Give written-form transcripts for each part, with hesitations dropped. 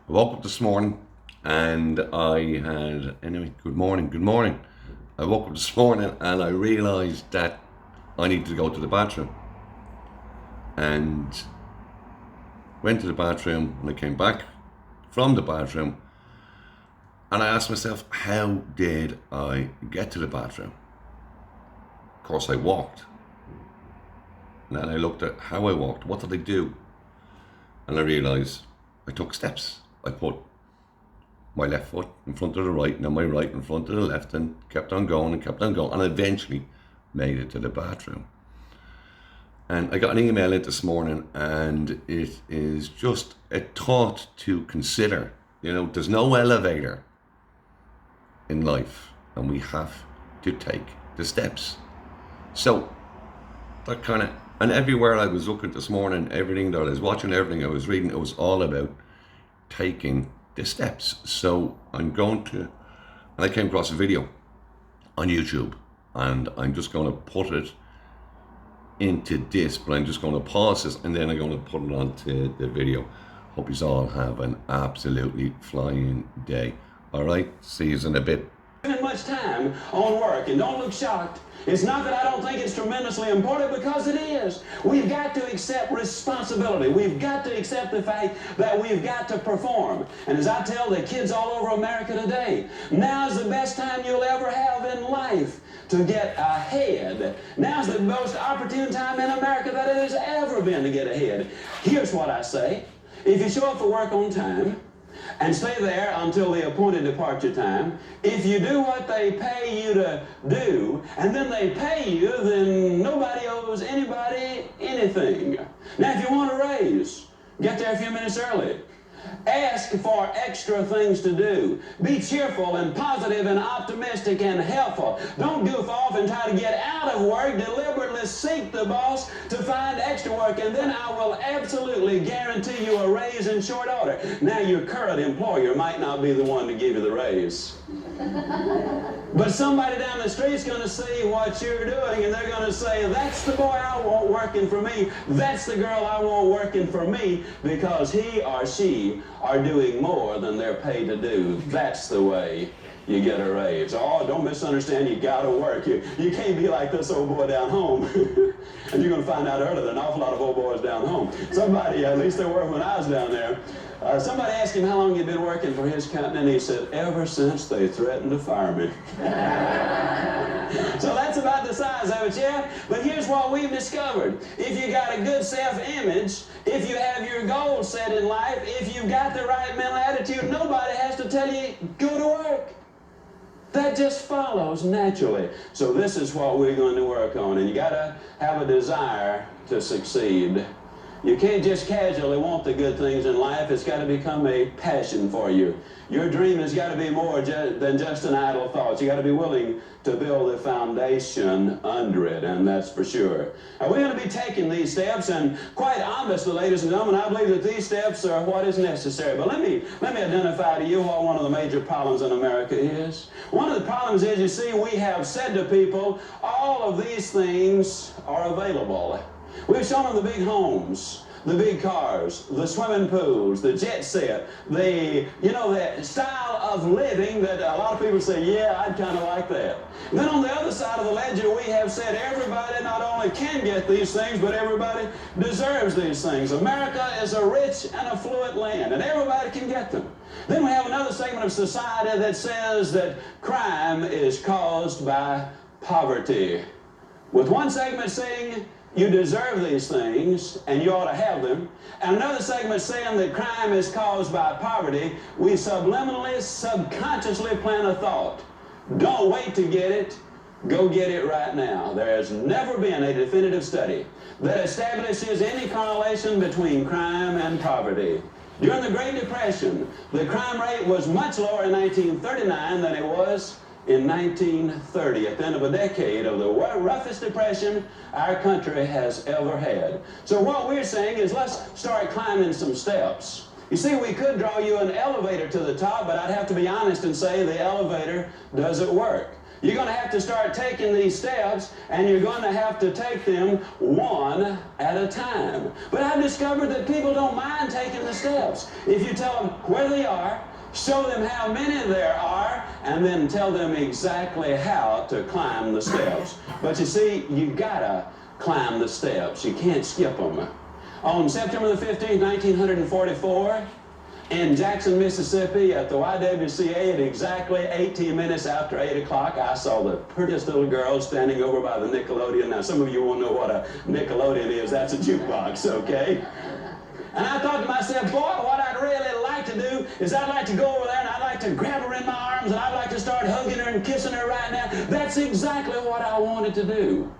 I woke up this morning and anyway, good morning. I woke up this morning and I realised that I needed to go to the bathroom. And went to the bathroom and I came back from the bathroom and I asked myself, how did I get to the bathroom? Of course, I walked. And then I looked at how I walked. What did I do? And I realised I took steps. I put my left foot in front of the right, and then my right in front of the left, and kept on going, and eventually made it to the bathroom. And I got an email in this morning, and it is just a thought to consider. You know, there's no elevator in life, and we have to take the steps. So that kind of, and everywhere I was looking this morning, everything that I was watching, everything I was reading, it was all about taking the steps. So and I came across a video on YouTube, and I'm just going to put it into this, but I'm just going to pause this and then I'm going to put it onto the video. Hope you all have an absolutely flying day. All right, see you in a bit. Spending much time on work, and don't look shocked. It's not that I don't think it's tremendously important, because it is. We've got to accept responsibility. We've got to accept the fact that we've got to perform. And as I tell the kids all over America today, now's the best time you'll ever have in life to get ahead. Now's the most opportune time in America that it has ever been to get ahead. Here's what I say. If you show up for work on time, and stay there until the appointed departure time. If you do what they pay you to do, and then they pay you, then nobody owes anybody anything. Now, if you want a raise, get there a few minutes early. Ask for extra things to do. Be cheerful and positive and optimistic and helpful. Don't goof off and try to get out of work. Deliberately seek the boss to find extra work, and then I will absolutely guarantee you a raise in short order. Now, your current employer might not be the one to give you the raise. But somebody down the street's going to see what you're doing, and they're going to say, that's the boy I want working for me. That's the girl I want working for me, because he or she are doing more than they're paid to do. That's the way you get a raise. Oh, don't misunderstand, you got to work. You can't be like this old boy down home. And you're going to find out earlier there are an awful lot of old boys down home. Somebody, at least there were when I was down there, somebody asked him how long he'd been working for his company, and he said, ever since they threatened to fire me. So that's about the size of it, yeah? But here's what we've discovered. If you got a good self-image, if you have your goals set in life, if you've got the right mental attitude, nobody has to tell you, go to work. That just follows naturally. So this is what we're going to work on, and you got to have a desire to succeed. You can't just casually want the good things in life. It's got to become a passion for you. Your dream has got to be more than just an idle thought. You got to be willing to build a foundation under it, and that's for sure. Now, we're going to be taking these steps, and quite honestly, ladies and gentlemen, I believe that these steps are what is necessary. But let me identify to you what one of the major problems in America is. One of the problems is, you see, we have said to people, all of these things are available. We've shown them the big homes, the big cars, the swimming pools, the jet set, the style of living that a lot of people say, yeah, I'd kind of like that. And then on the other side of the ledger, we have said everybody not only can get these things, but everybody deserves these things. America is a rich and affluent land, and everybody can get them. Then we have another segment of society that says that crime is caused by poverty. With one segment saying, you deserve these things, and you ought to have them. And another segment saying that crime is caused by poverty. We subliminally, subconsciously plant a thought. Don't wait to get it. Go get it right now. There has never been a definitive study that establishes any correlation between crime and poverty. During the Great Depression, the crime rate was much lower in 1939 than it was in 1930, at the end of a decade of the roughest depression our country has ever had. So what we're saying is, let's start climbing some steps. You see, we could draw you an elevator to the top, but I'd have to be honest and say the elevator doesn't work. You're going to have to start taking these steps, and you're going to have to take them one at a time. But I've discovered that people don't mind taking the steps. If you tell them where they are, show them how many there are, and then tell them exactly how to climb the steps. But you see, you gotta climb the steps. You can't skip them. On September the 15th, 1944, in Jackson, Mississippi, at the YWCA at exactly 18 minutes after 8 o'clock, I saw the prettiest little girl standing over by the Nickelodeon. Now, some of you won't know what a Nickelodeon is. That's a jukebox, okay? And I thought to myself, boy, what I'd really like to do is I'd like to go over there and I'd like to grab her in my arms and I'd like to start hugging her and kissing her right now. That's exactly what I wanted to do.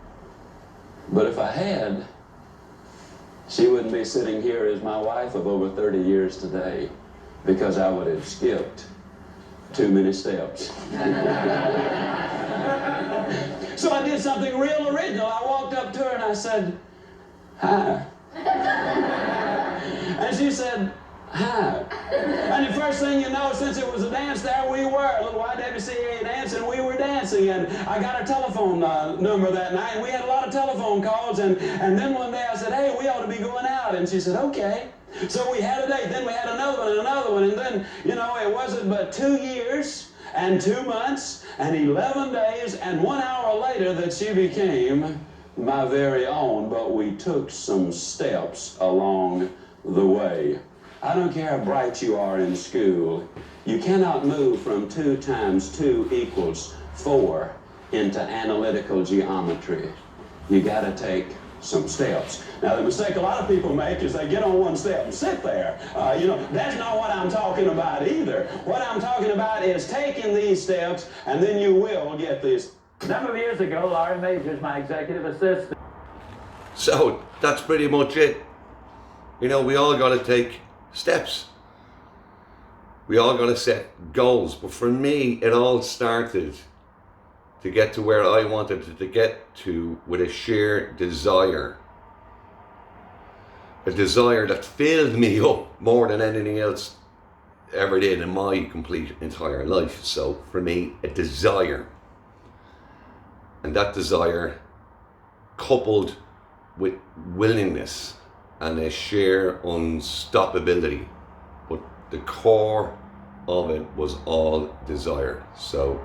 But if I had, she wouldn't be sitting here as my wife of over 30 years today, because I would have skipped too many steps. So I did something real original. I walked up to her and I said, "Hi." And she said, "Hi." And the first thing you know, since it was a dance there, we were a little YWCA dance, and we were dancing. And I got her telephone number that night, and we had a lot of telephone calls. And then one day I said, "Hey, we ought to be going out." And she said, "Okay." So we had a date. Then we had another one and another one. And then, you know, it wasn't but 2 years and 2 months and 11 days and 1 hour later that she became my very own. But we took some steps along the way. I don't care how bright you are in school, you cannot move from 2 times 2 equals 4 into analytical geometry. You got to take some steps. Now, the mistake a lot of people make is they get on one step and sit there. You know, that's not what I'm talking about either. What I'm talking about is taking these steps, and then you will get this. A number of years ago, Laurie Majors, my executive assistant. So that's pretty much it. You know, we all got to take steps. We all got to set goals. But for me, it all started to get to where I wanted to get to with a sheer desire. A desire that filled me up more than anything else ever did in my complete entire life. So for me, a desire. And that desire coupled with willingness and a sheer unstoppability, but the core of it was all desire. So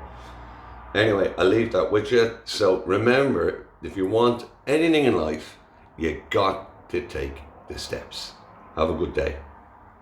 anyway, I'll leave that with you. So remember, if you want anything in life, you got to take the steps. Have a good day.